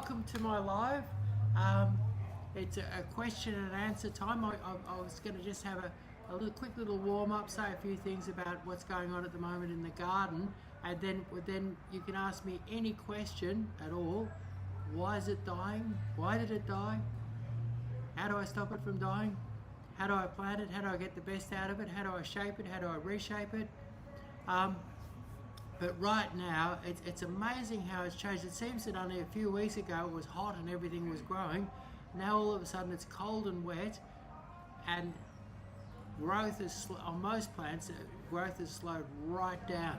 welcome to my live. Um, it's a question and answer time. I was going to just have a quick little warm up, say a few things about what's going on at the moment in the garden, and then you can ask me any question at all. Why is it dying? Why did it die? How do I stop it from dying? How do I plant it? How do I get the best out of it? How do I shape it? How do I reshape it? But right now, it's amazing how it's changed. It seems that only a few weeks ago it was hot and everything was growing. Now all of a sudden it's cold and wet, and growth is on most plants. Growth has slowed right down.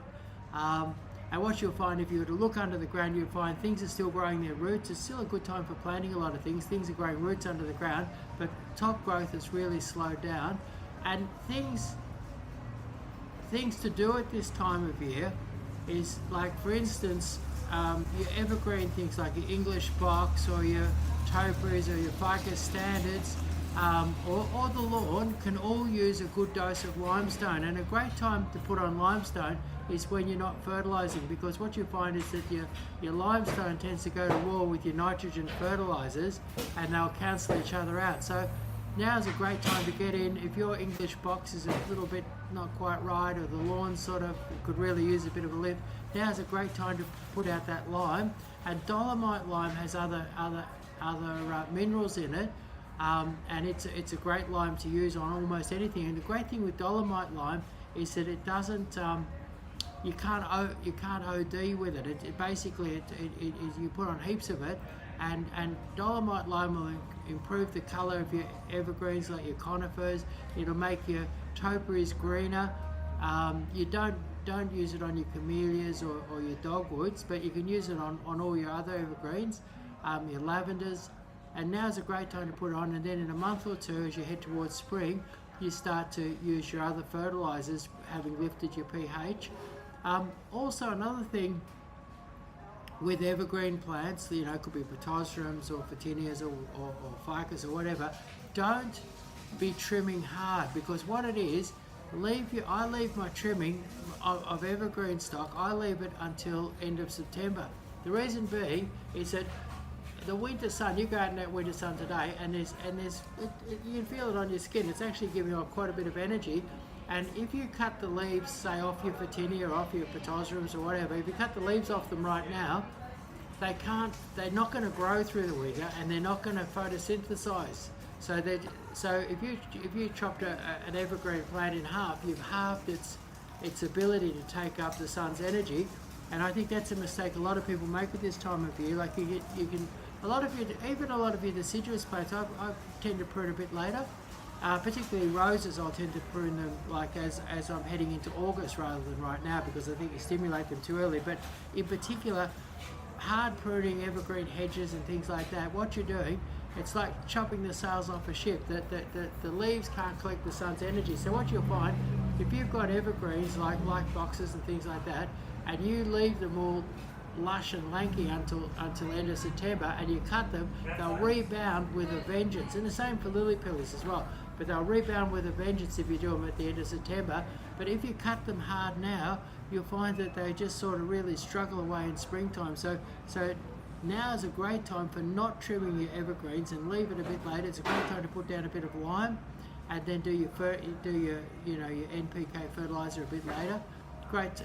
And what you'll find, if you were to look under the ground, you'll find things are still growing their roots. It's still a good time for planting a lot of things. Things are growing roots under the ground, but top growth has really slowed down. And things to do at this time of year is, like, for instance, your evergreen things like your English box or your topiaries or your ficus standards, or the lawn can all use a good dose of limestone. And a great time to put on limestone is when you're not fertilising, because what you find is that your limestone tends to go to war with your nitrogen fertilisers and they'll cancel each other out. So now's a great time to get in. If your English box is a little bit not quite right, or the lawn sort of could really use a bit of a lift, now's a great time to put out that lime. And dolomite lime has other minerals in it, and it's a great lime to use on almost anything. And the great thing with dolomite lime is that it doesn't you can't OD with it. It basically you put on heaps of it, and dolomite lime will improve the colour of your evergreens, like your conifers. It'll make your topiaries greener. You don't use it on your camellias or your dogwoods, but you can use it on all your other evergreens, your lavenders. And now's a great time to put it on, and then in a month or two, as you head towards spring, you start to use your other fertilisers, having lifted your pH. Also, another thing with evergreen plants, it could be Pittosporums or Photinias or ficus or whatever, don't be trimming hard, because what it is, I leave my trimming of evergreen stock, I leave it until end of September. The reason being is that the winter sun, you go out in that winter sun today, and you can feel it on your skin. It's actually giving off quite a bit of energy. And if you cut the leaves, say, off your Photinia or off your Pittosporums or whatever, if you cut the leaves off them right now, they're not going to grow through the winter, and they're not going to photosynthesize. So if you chopped an evergreen plant in half, you've halved its ability to take up the sun's energy. And I think that's a mistake a lot of people make at this time of year. Like a lot of your deciduous plants, I tend to prune a bit later. Particularly roses, I'll tend to prune them like as I'm heading into August rather than right now, because I think you stimulate them too early. But in particular, hard pruning evergreen hedges and things like that, what you're doing, it's like chopping the sails off a ship. The leaves can't collect the sun's energy. So what you'll find, if you've got evergreens like boxes and things like that, and you leave them all lush and lanky until end of September, and you cut them, they'll rebound with a vengeance. And the same for lily pillies as well, but they'll rebound with a vengeance if you do them at the end of September. But if you cut them hard now, you'll find that they just sort of really struggle away in springtime. So now is a great time for not trimming your evergreens and leave it a bit later. It's a great time to put down a bit of lime, and then do your NPK fertilizer a bit later. Great.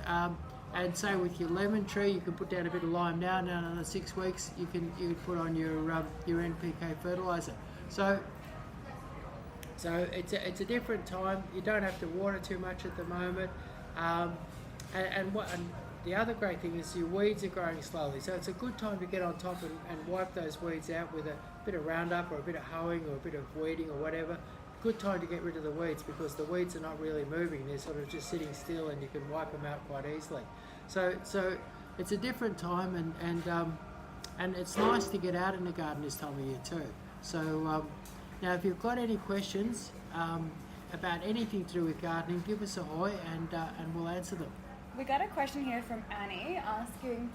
And say with your lemon tree, you can put down a bit of lime now. Now, another 6 weeks, you can put on your NPK fertilizer. So it's a different time. You don't have to water too much at the moment. And the other great thing is your weeds are growing slowly. So it's a good time to get on top and wipe those weeds out with a bit of Roundup or a bit of hoeing or a bit of weeding or whatever. Good time to get rid of the weeds, because the weeds are not really moving. They're sort of just sitting still, and you can wipe them out quite easily. So it's a different time, and it's nice to get out in the garden this time of year too. So now, if you've got any questions about anything to do with gardening, give us a hoy, and we'll answer them. We got a question here from Annie asking,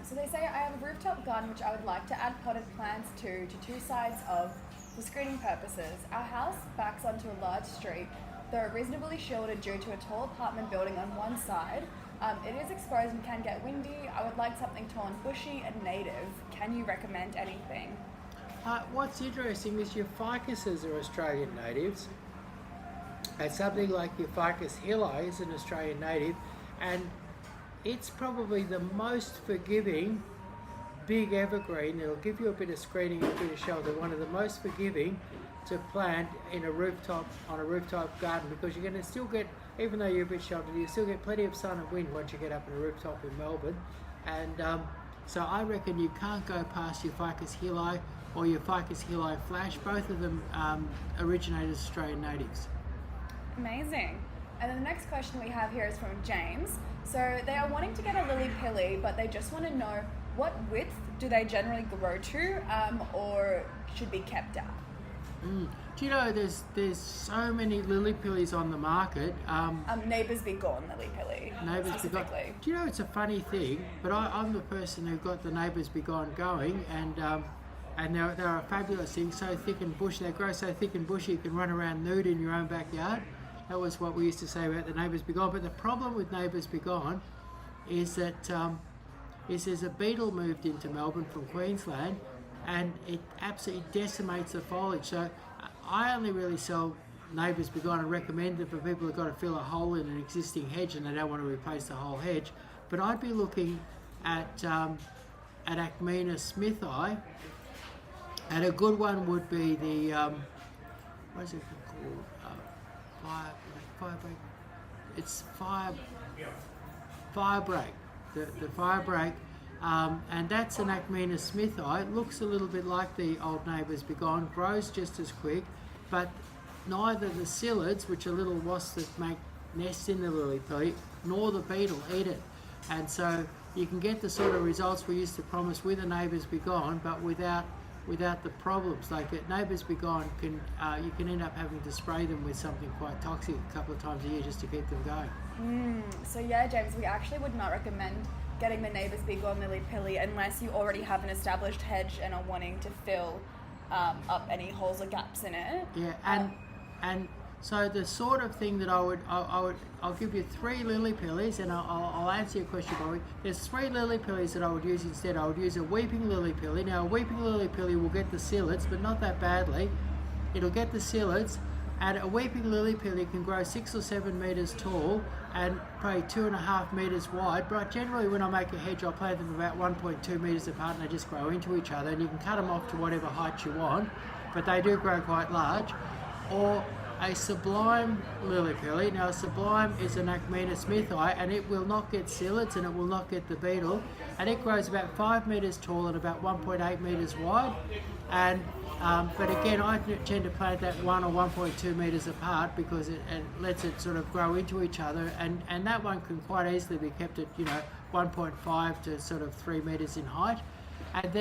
so they say, I have a rooftop garden which I would like to add potted plants to two sides of for screening purposes. Our house backs onto a large street, though reasonably shielded due to a tall apartment building on one side. It is exposed and can get windy. I would like something tall and bushy and native. Can you recommend anything? What's interesting is your ficuses are Australian natives, and something like your Ficus hilli is an Australian native, and it's probably the most forgiving big evergreen. It'll give you a bit of screening, a bit of shelter. One of the most forgiving to plant on a rooftop garden, because you're going to still get, even though you're a bit sheltered, you still get plenty of sun and wind once you get up on a rooftop in Melbourne. And so I reckon you can't go past your Ficus hilli or your Ficus hilli flash. Both of them originate as Australian natives. Amazing. And then the next question we have here is from James. So they are wanting to get a lily pilly, but they just want to know what width do they generally grow to, or should be kept at? Do you know there's so many lily pillies on the market? Neighbours Be Gone lily pilly. Neighbours Be Gone. specifically. Do you know it's a funny thing? But I'm the person who got the Neighbours Be Gone going, and they're a fabulous thing. So thick and bushy, they grow so thick and bushy you can run around nude in your own backyard. That was what we used to say about the Neighbours Be Gone. But the problem with Neighbours Be Gone is that there's a beetle moved into Melbourne from Queensland, and it absolutely decimates the foliage. So I only really sell Neighbours Be Gone and recommend it for people who've got to fill a hole in an existing hedge and they don't want to replace the whole hedge. But I'd be looking at Acmena Smithii, and a good one would be the what is it called? Firebreak. It's Firebreak. The Firebreak. And that's an Acmena Smithii. It looks a little bit like the old Neighbours Be Gone, grows just as quick, but neither the psyllids, which are little wasps that make nests in the lily pilly, nor the beetle eat it. And so you can get the sort of results we used to promise with a Neighbours Be Gone, but without the problems. Like at Neighbours Be Gone, you can end up having to spray them with something quite toxic a couple of times a year just to keep them going. So yeah, James, we actually would not recommend getting the Neighbours Be Gone lily pilly unless you already have an established hedge and are wanting to fill up any holes or gaps in it. Yeah, and so the sort of thing that I'll give you 3 lily pillies, and I'll answer your question, Bobby. There's 3 lily pillies that I would use instead. I would use a weeping lily pilly. Now, a weeping lily pilly will get the psyllids, but not that badly. It'll get the psyllids, and a weeping lily pilly can grow 6 or 7 metres tall and probably 2.5 metres wide. But generally, when I make a hedge, I'll plant them about 1.2 metres apart, and they just grow into each other. And you can cut them off to whatever height you want, but they do grow quite large. Or a sublime lily pilly. Now, a sublime is an Acmena Smithii, and it will not get psyllids and it will not get the beetle, and it grows about 5 metres tall and about 1.8 metres wide. And but again, I tend to plant that 1 or 1.2 metres apart because it lets it sort of grow into each other, and that one can quite easily be kept at 1.5 to sort of 3 metres in height. And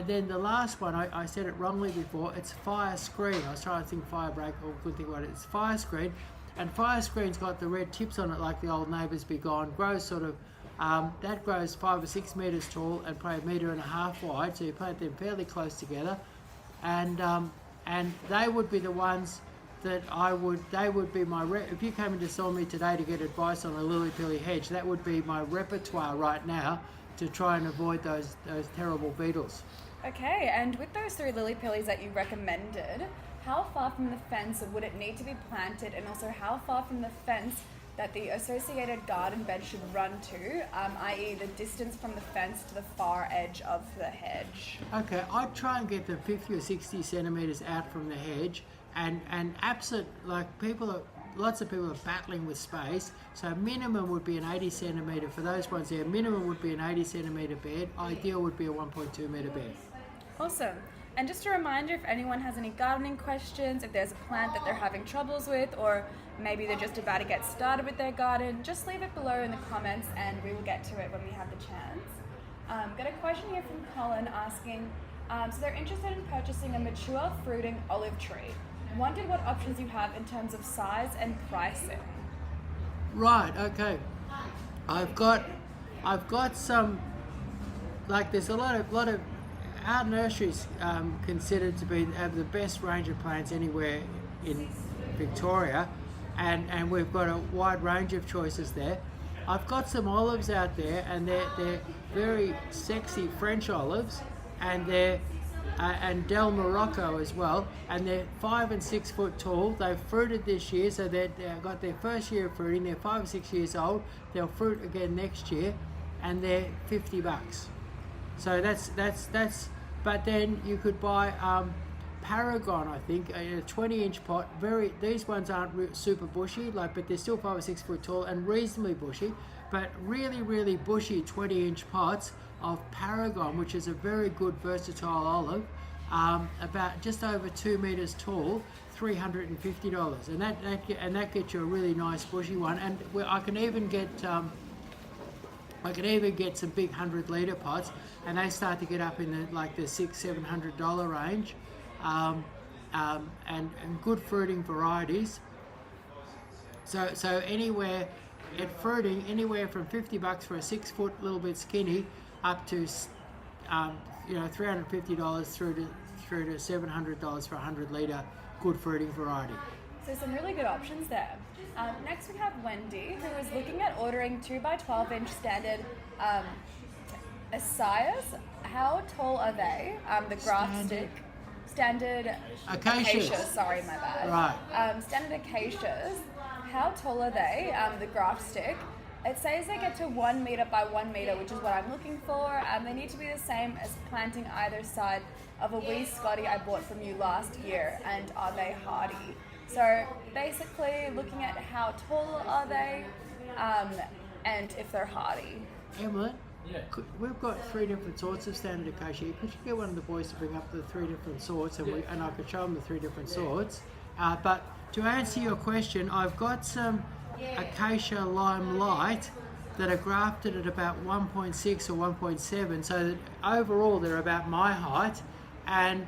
then the last one, I said it wrongly before, it's fire screen. I was trying to think Firebreak, or couldn't think about it. It's fire screen, and fire screen's got the red tips on it like the old Neighbours Be Gone. Grows sort of, that grows 5 or 6 metres tall and probably 1.5 metres wide, so you plant them fairly close together. And they would be the ones that they would be my, if you came in to sell me today to get advice on a lily pilly hedge, that would be my repertoire right now to try and avoid those terrible beetles. Okay, and with those 3 lily pillies that you recommended, how far from the fence would it need to be planted, and also how far from the fence that the associated garden bed should run to, i.e. the distance from the fence to the far edge of the hedge? Okay, I'd try and get them 50 or 60 centimetres out from the hedge, and absent, like lots of people are battling with space, so minimum would be an 80 centimetre, for those ones there, minimum would be an 80 centimetre bed, ideal would be a 1.2 metre bed. Awesome. And just a reminder, if anyone has any gardening questions, if there's a plant that they're having troubles with, or maybe they're just about to get started with their garden, just leave it below in the comments and we will get to it when we have the chance. Got a question here from Colin asking, so they're interested in purchasing a mature fruiting olive tree. Wondered what options you have in terms of size and pricing. Right, okay. I've got some, like there's a lot of our nurseries considered to have the best range of plants anywhere in Victoria, and we've got a wide range of choices there. I've got some olives out there, and they're very sexy French olives, and they're and Del Morocco as well, and they're 5 and 6 foot tall. They've fruited this year, so they've got their first year of fruiting. They're 5 or 6 years old. They'll fruit again next year, and they're $50. So that's. But then you could buy Paragon, I think, a 20-inch pot. These ones aren't super bushy, but they're still 5 or 6 foot tall and reasonably bushy. But really, really bushy 20-inch pots of Paragon, which is a very good versatile olive, about just over 2 meters tall, $350, and that gets you a really nice bushy one. And I can even get some big 100-liter pots, and they start to get up in the $600-700 range, and good fruiting varieties. So anywhere from $50 for a 6 foot, little bit skinny, up to $350 through to $700 for a 100-liter good fruiting variety. So some really good options there. Next we have Wendy, who is looking at ordering 2x12-inch standard acaias. How tall are they? The graft stick. Standard acacias. Sorry, my bad. Right. Standard acacias. How tall are they? The graft stick. It says they get to 1 meter by 1 meter, which is what I'm looking for. They need to be the same as planting either side of a wee Scotty I bought from you last year. And are they hardy? So basically looking at how tall are they, and if they're hardy. Emily, we've got 3 different sorts of standard acacia. Could you get one of the boys to bring up the 3 different sorts, and I could show them the 3 different sorts. But to answer your question, I've got some Acacia Lime Light that are grafted at about 1.6 or 1.7, so that overall they're about my height. And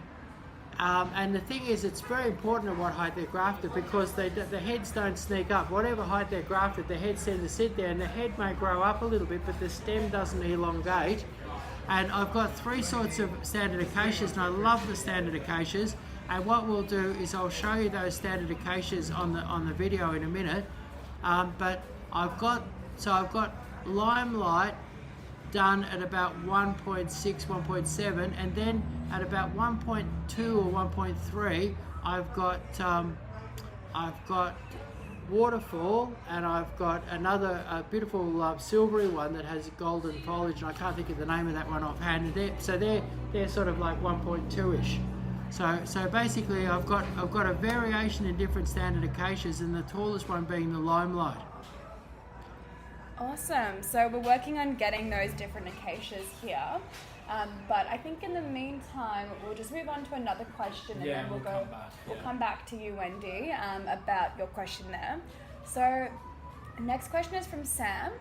the thing is, it's very important at what height they're grafted, because the heads don't sneak up. Whatever height they're grafted, the heads tend to sit there, and the head may grow up a little bit, but the stem doesn't elongate. And I've got 3 sorts of standard acacias, and I love the standard acacias. And what we'll do is I'll show you those standard acacias on the video in a minute. But I've got Limelight done at about 1.6, 1.7, and then at about 1.2 or 1.3, I've got Waterfall, and I've got another beautiful silvery one that has golden foliage, and I can't think of the name of that one offhand. They're sort of like 1.2-ish. So basically, I've got a variation in different standard acacias, and the tallest one being the Limelight. Awesome. So we're working on getting those different acacias here, but I think in the meantime we'll just move on to another question, and then we'll come back to you, Wendy, about your question there. So next question is from Sam.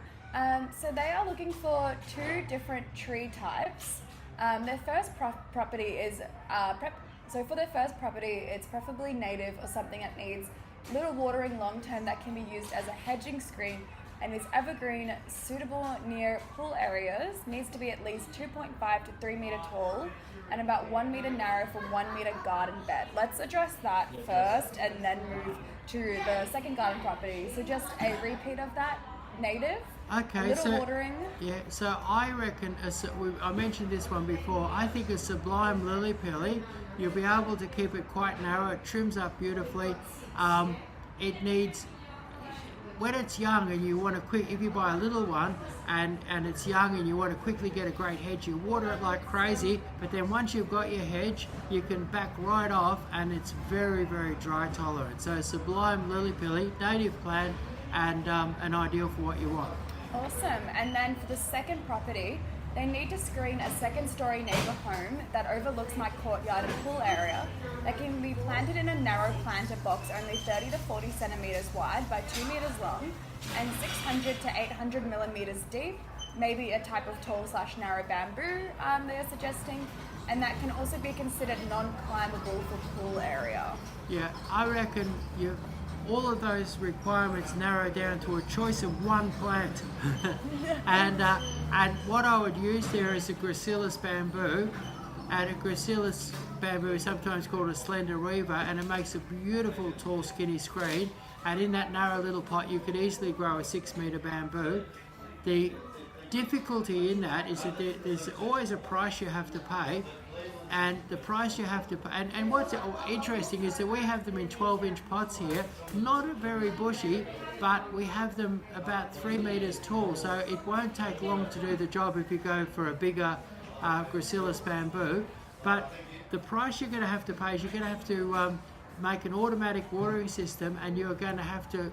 So they are looking for 2 different tree types. Their first property is So for their first property, it's preferably native or something that needs little watering long term that can be used as a hedging screen, and is evergreen, suitable near pool areas, needs to be at least 2.5 to 3 meter tall, and about 1 meter narrow for 1 meter garden bed. Let's address that first, and then move to the second garden property. So just a repeat of that, native. Okay, little watering. Yeah, so I reckon, I mentioned this one before, I think a Sublime Lily Pilly, you'll be able to keep it quite narrow, it trims up beautifully. It needs, when it's young and you want to if you buy a little one and it's young and you want to quickly get a great hedge, you water it like crazy, but then once you've got your hedge, you can back right off, and it's very, very dry tolerant. So Sublime Lily Pilly, native plant, and ideal for what you want. Awesome. And then for the second property, they need to screen a second-story neighbour home that overlooks my courtyard and pool area, that can be planted in a narrow planter box only 30 to 40 centimetres wide by 2 metres long and 600 to 800 millimetres deep, maybe a type of tall/narrow bamboo they're suggesting, and that can also be considered non-climbable for pool area. Yeah, I reckon all of those requirements narrow down to a choice of one plant. And what I would use there is a Gracilis bamboo, and a Gracilis bamboo is sometimes called a slender weaver, and it makes a beautiful tall skinny screen. And in that narrow little pot you could easily grow a 6 meter bamboo. The difficulty in that is that there's always a price you have to pay, and the price you have to pay, and what's interesting is that we have them in 12-inch pots here, not very bushy, but we have them about 3 meters tall, so it won't take long to do the job if you go for a bigger Gracilis bamboo. But the price you're going to have to pay is you're going to have to make an automatic watering system, and you're going to have to,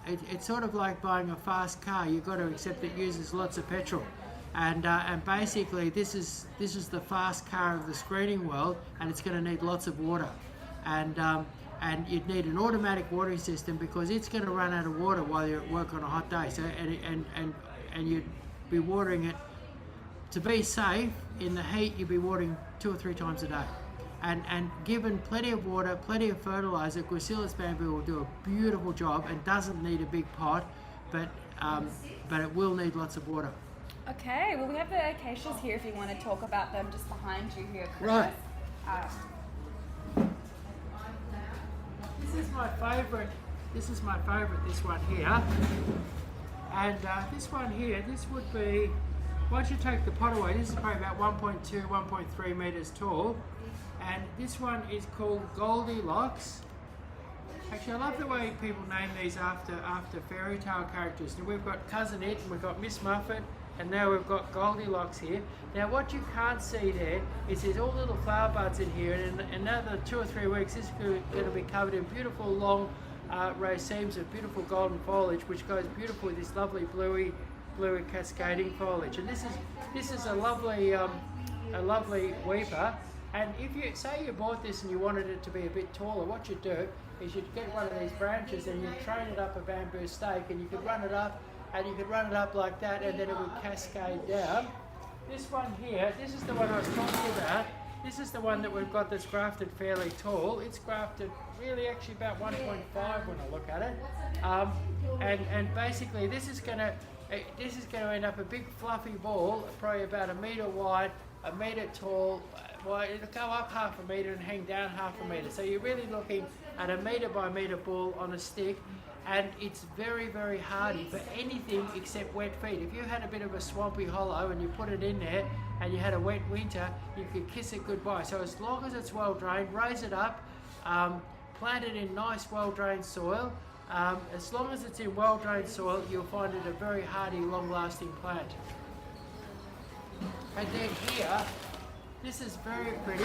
it's sort of like buying a fast car. You've got to accept it uses lots of petrol. And basically this is the fast car of the screening world, and it's going to need lots of water, and you'd need an automatic watering system because it's going to run out of water while you're at work on a hot day. So and you'd be watering it to be safe in the heat. You'd be watering 2 or 3 times a day, and given plenty of water, plenty of fertilizer, Gracilis bamboo will do a beautiful job and doesn't need a big pot, but it will need lots of water. Okay, well we have the acacias here if you want to talk about them just behind you here, Chris. Right. This is my favourite. This one here. And this one here, this would be, once you take the pot away, this is probably about 1.2, 1.3 metres tall. And this one is called Goldilocks. Actually, I love the way people name these after fairy tale characters. Now, we've got Cousin It, and we've got Miss Muffet, and now we've got Goldilocks here. Now what you can't see there is there's all little flower buds in here, and in another 2 or 3 weeks this is going to be covered in beautiful long racemes of beautiful golden foliage, which goes beautiful with this lovely bluey cascading foliage. And this is a lovely weeper. And if you say you bought this and you wanted it to be a bit taller, what you'd do is you'd get one of these branches and you'd train it up a bamboo stake, and you could run it up, and you could run it up like that, and then it would cascade down. This one here, this is the one I was talking about. This is the one that we've got that's grafted fairly tall. It's grafted really actually about 1.5 when I look at it. And basically this is going to end up a big fluffy ball, probably about 1 metre wide, 1 metre tall. Well, it'll go up 1/2 metre and hang down 1/2 metre. So you're really looking at a metre by metre ball on a stick. And it's very, very hardy for anything except wet feet. If you had a bit of a swampy hollow and you put it in there and you had a wet winter, you could kiss it goodbye. So as long as it's well drained, raise it up, plant it in nice, well drained soil. As long as it's in well drained soil, you'll find it a very hardy, long lasting plant. And then here, this is very pretty.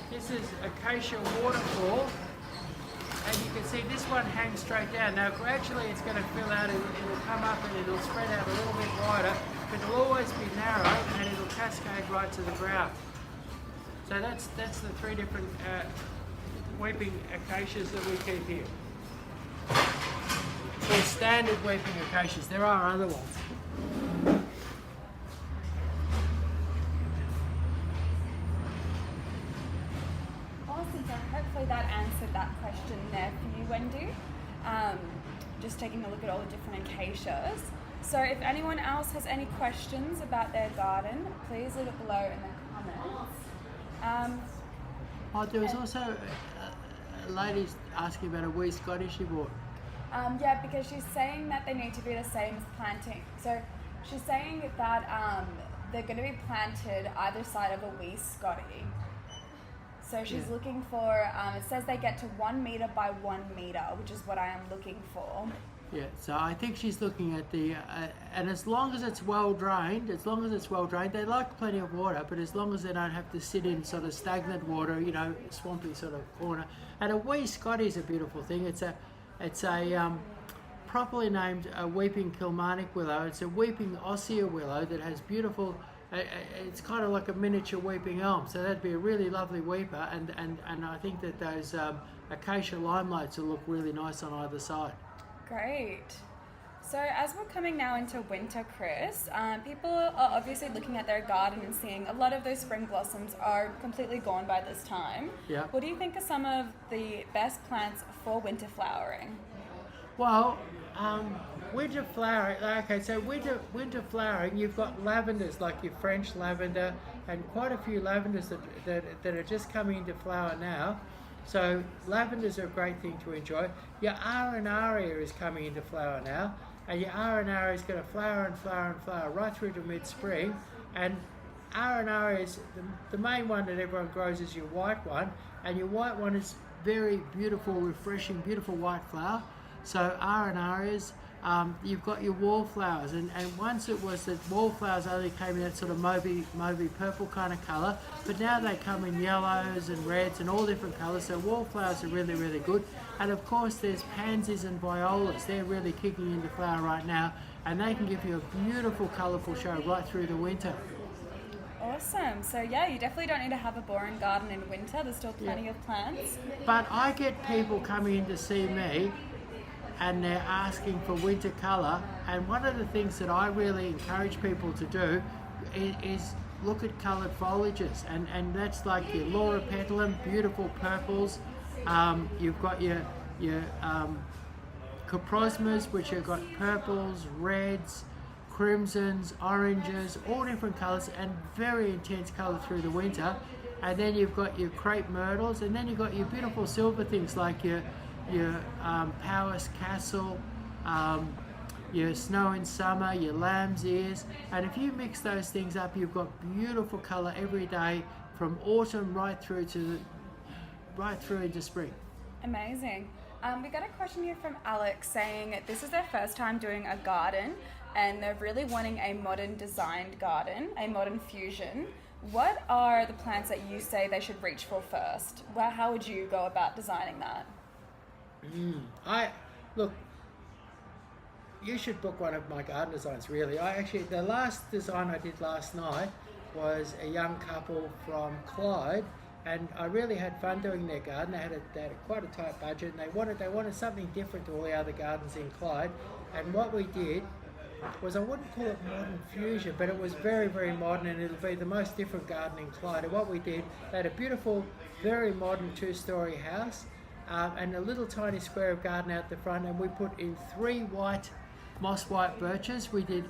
This is Acacia Waterfall. And you can see this one hangs straight down. Now gradually it's going to fill out, and it'll come up and it'll spread out a little bit wider, but it'll always be narrow and it'll cascade right to the ground. So that's the 3 different weeping acacias that we keep here. They're standard weeping acacias. There are other ones. Hopefully that answered that question there for you, Wendy. Just taking a look at all the different acacias. So if anyone else has any questions about their garden, please leave it below in the comments. There was also a lady asking about a wee Scottish she bought. Yeah, because she's saying that they need to be the same as planting. So she's saying that they're going to be planted either side of a wee Scotty. So she's looking for, it says they get to 1 metre by 1 metre, which is what I am looking for. Yeah, so I think she's looking at the, and as long as it's well drained, they like plenty of water, but as long as they don't have to sit in sort of stagnant water, you know, swampy sort of corner. And a wee Scotty is a beautiful thing. It's a properly named weeping Kilmarnock willow. It's a weeping Ossia willow that has beautiful, it's kind of like a miniature weeping elm, so that'd be a really lovely weeper, and I think that those acacia limelights will look really nice on either side. Great. So as we're coming now into winter, Chris, people are obviously looking at their garden and seeing a lot of those spring blossoms are completely gone by this time. Yeah. What do you think are some of the best plants for winter flowering? Well, winter flowering, okay, so winter flowering, you've got lavenders, like your French lavender, and quite a few lavenders that are just coming into flower now. So lavenders are a great thing to enjoy. Your Arenaria is coming into flower now, and your R&R is going to flower and flower and flower right through to mid-spring. And R&R is the main one that everyone grows is your white one, and your white one is very beautiful, refreshing, beautiful white flower. So R&R is, you've got your wallflowers, and once it was that wallflowers only came in that sort of mauvey purple kind of colour, but now they come in yellows and reds and all different colours, so wallflowers are really, really good. And of course there's pansies and violas, they're really kicking into flower right now, and they can give you a beautiful colourful show right through the winter. Awesome. So yeah, you definitely don't need to have a boring garden in winter, there's still plenty of plants. But I get people coming in to see me and they're asking for winter colour, and one of the things that I really encourage people to do is look at coloured foliages, and that's like your Laura petalum, beautiful purples. You've got your coprosmas, which have got purples, reds, crimsons, oranges, all different colours, and very intense colour through the winter. And then you've got your crepe myrtles, and then you've got your beautiful silver things like your Powis Castle, your Snow in Summer, your Lamb's Ears. And if you mix those things up, you've got beautiful colour every day from autumn right through into spring. Amazing. We got a question here from Alex saying this is their first time doing a garden and they're really wanting a modern designed garden, a modern fusion. What are the plants that you say they should reach for first? Well, how would you go about designing that? Look, you should book one of my garden designs, really. The last design I did last night was a young couple from Clyde, and I really had fun doing their garden. They had quite a tight budget, and they wanted something different to all the other gardens in Clyde. And what we did was, I wouldn't call it modern fusion, but it was very, very modern, and it'll be the most different garden in Clyde. And what we did, they had a beautiful, very modern 2-storey house, and a little tiny square of garden out the front, and we put in 3 moss white birches. We did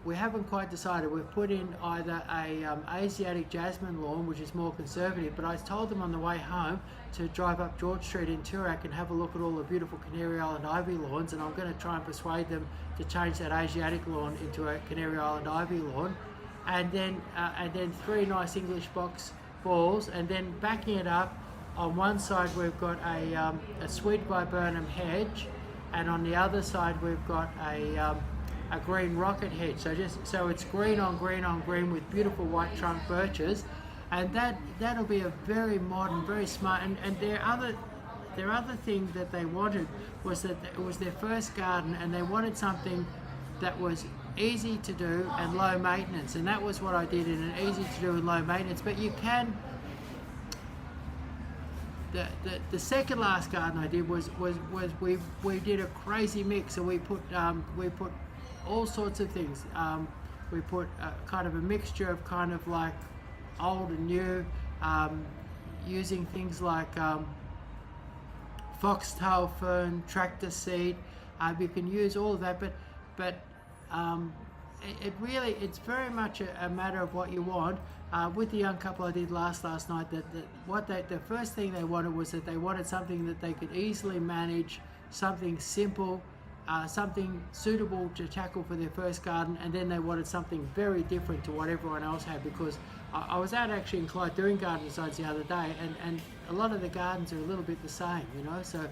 we haven't quite decided. We've put in either a Asiatic jasmine lawn, which is more conservative, but I told them on the way home to drive up George Street in Toorak and have a look at all the beautiful Canary Island ivy lawns, and I'm going to try and persuade them to change that Asiatic lawn into a Canary Island ivy lawn, and then 3 nice English box balls, and then backing it up, on one side we've got a sweet viburnum hedge, and on the other side we've got a green rocket hedge. So it's green on green on green with beautiful white trunk birches, and that'll be a very modern, very smart. And their other thing that they wanted was that it was their first garden, and they wanted something that was easy to do and low maintenance, and that was what I did in an easy to do and low maintenance. But you can. The second last garden I did was we did a crazy mix, and we put all sorts of things. We put kind of a mixture of kind of like old and new, using things like foxtail fern, tractor seed. You can use all of that, but it's very much a matter of what you want. With the young couple I did last night, the first thing they wanted was that they wanted something that they could easily manage, something simple, something suitable to tackle for their first garden, and then they wanted something very different to what everyone else had, because I was out actually in Clyde doing garden designs the other day, and a lot of the gardens are a little bit the same, so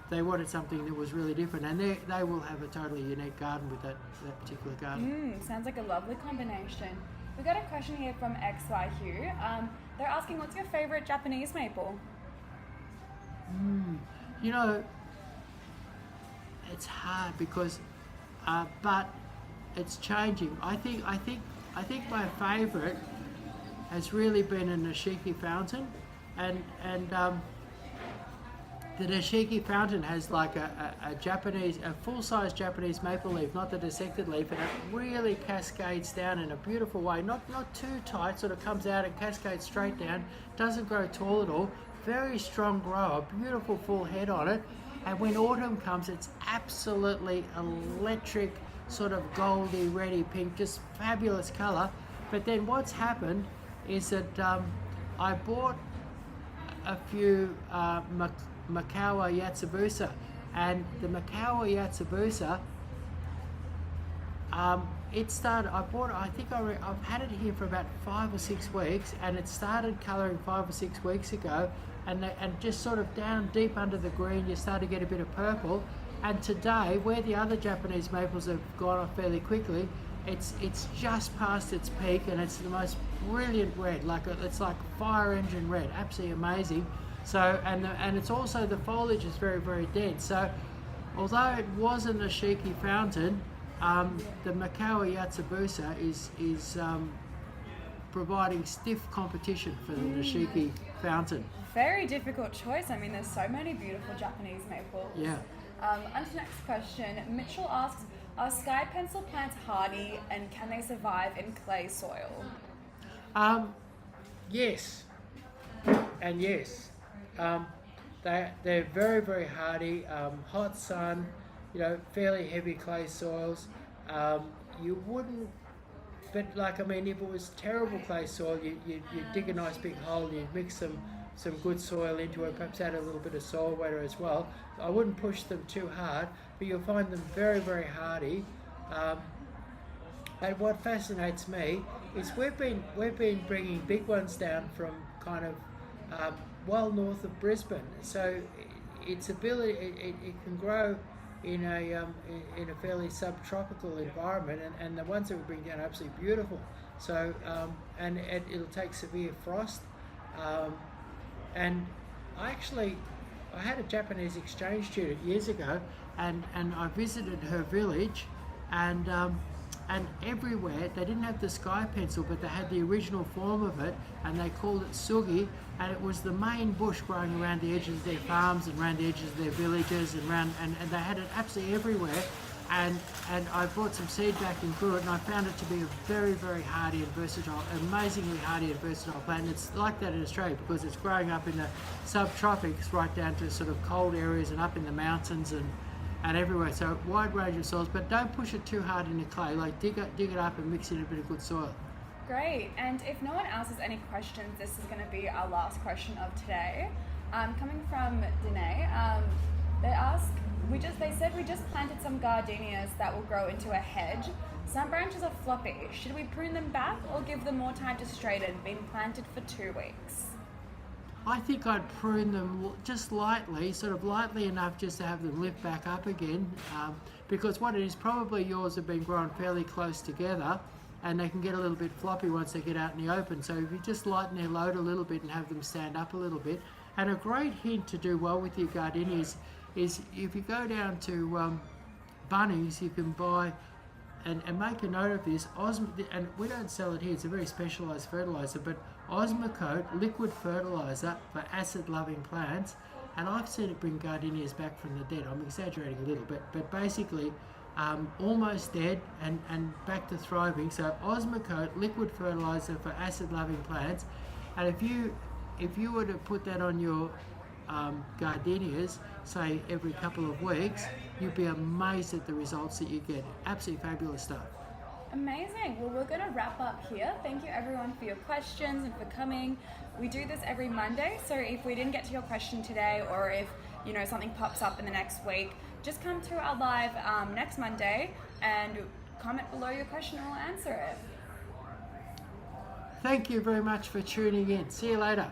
they wanted something that was really different, and they will have a totally unique garden with that particular garden. Sounds like a lovely combination. We got a question here from XY Hugh. They're asking, what's your favourite Japanese maple? It's hard because, but it's changing. I think my favourite has really been a Nishiki fountain, and the Nishiki fountain has like a full-size Japanese maple leaf, not the dissected leaf, and it really cascades down in a beautiful way. Not too tight, sort of comes out and cascades straight down. Doesn't grow tall at all. Very strong grower, beautiful full head on it. And when autumn comes, it's absolutely electric, sort of goldy, reddy pink, just fabulous colour. But then what's happened is that I bought a few Makawa Yatsubusa, And the Makawa Yatsubusa, it started. I've had it here for about 5 or 6 weeks, and it started colouring 5 or 6 weeks ago, and just sort of down deep under the green, you start to get a bit of purple. And today, where the other Japanese maples have gone off fairly quickly, it's just past its peak, and it's the most brilliant red. It's like fire engine red, absolutely amazing. So and it's also, the foliage is very, very dense. So although it wasn't a Shiki fountain, the Makawa Yatsubusa is providing stiff competition for the Nishiki fountain. Very difficult choice. I mean, there's so many beautiful Japanese maples. Yeah. On to the next question. Mitchell asks, are sky pencil plants hardy and can they survive in clay soil? Yes, and yes. They're very, very hardy. Hot sun, fairly heavy clay soils. You wouldn't, but if it was terrible clay soil, you'd dig a nice big hole, you'd mix some good soil into it, perhaps add a little bit of soil water as well. I wouldn't push them too hard, but you'll find them very, very hardy. And what fascinates me is we've been bringing big ones down from kind of well north of Brisbane. So its ability, it can grow in a fairly subtropical environment, and the ones that we bring down are absolutely beautiful. So and it'll take severe frost. And I had a Japanese exchange student years ago, and I visited her village, and everywhere they didn't have the sky pencil, but they had the original form of it, and they called it sugi, and it was the main bush growing around the edges of their farms and around the edges of their villages, and they had it absolutely everywhere. And I brought some seed back and grew it, and I found it to be a very, very hardy and versatile, amazingly hardy and versatile plant. And it's like that in Australia because it's growing up in the subtropics right down to sort of cold areas and up in the mountains and everywhere. So wide range of soils, but don't push it too hard into clay. Dig it up and mix it in a bit of good soil. Great. And if no one else has any questions, this is going to be our last question of today. Coming from Danae, they ask, they said we just planted some gardenias that will grow into a hedge. Some branches are floppy. Should we prune them back or give them more time to straighten? Been planted for 2 weeks. I think I'd prune them just lightly, sort of lightly enough just to have them lift back up again, because what it is, probably yours have been grown fairly close together, and they can get a little bit floppy once they get out in the open. So if you just lighten their load a little bit and have them stand up a little bit. And a great hint to do well with your gardenias is if you go down to Bunnings, you can buy, and make a note of this, and we don't sell it here, it's a very specialised fertiliser, but Osmocote liquid fertiliser for acid-loving plants, and I've seen it bring gardenias back from the dead. I'm exaggerating a little bit, but basically almost dead and back to thriving. So Osmocote liquid fertiliser for acid-loving plants, and if you were to put that on your gardenias, say every couple of weeks, you'd be amazed at the results that you get. Absolutely fabulous stuff. Amazing. Well, we're going to wrap up here. Thank you everyone for your questions and for coming. We do this every Monday, so if we didn't get to your question today, or if something pops up in the next week, just come to our live next Monday and comment below your question and we'll answer it. Thank you very much for tuning in. See you later.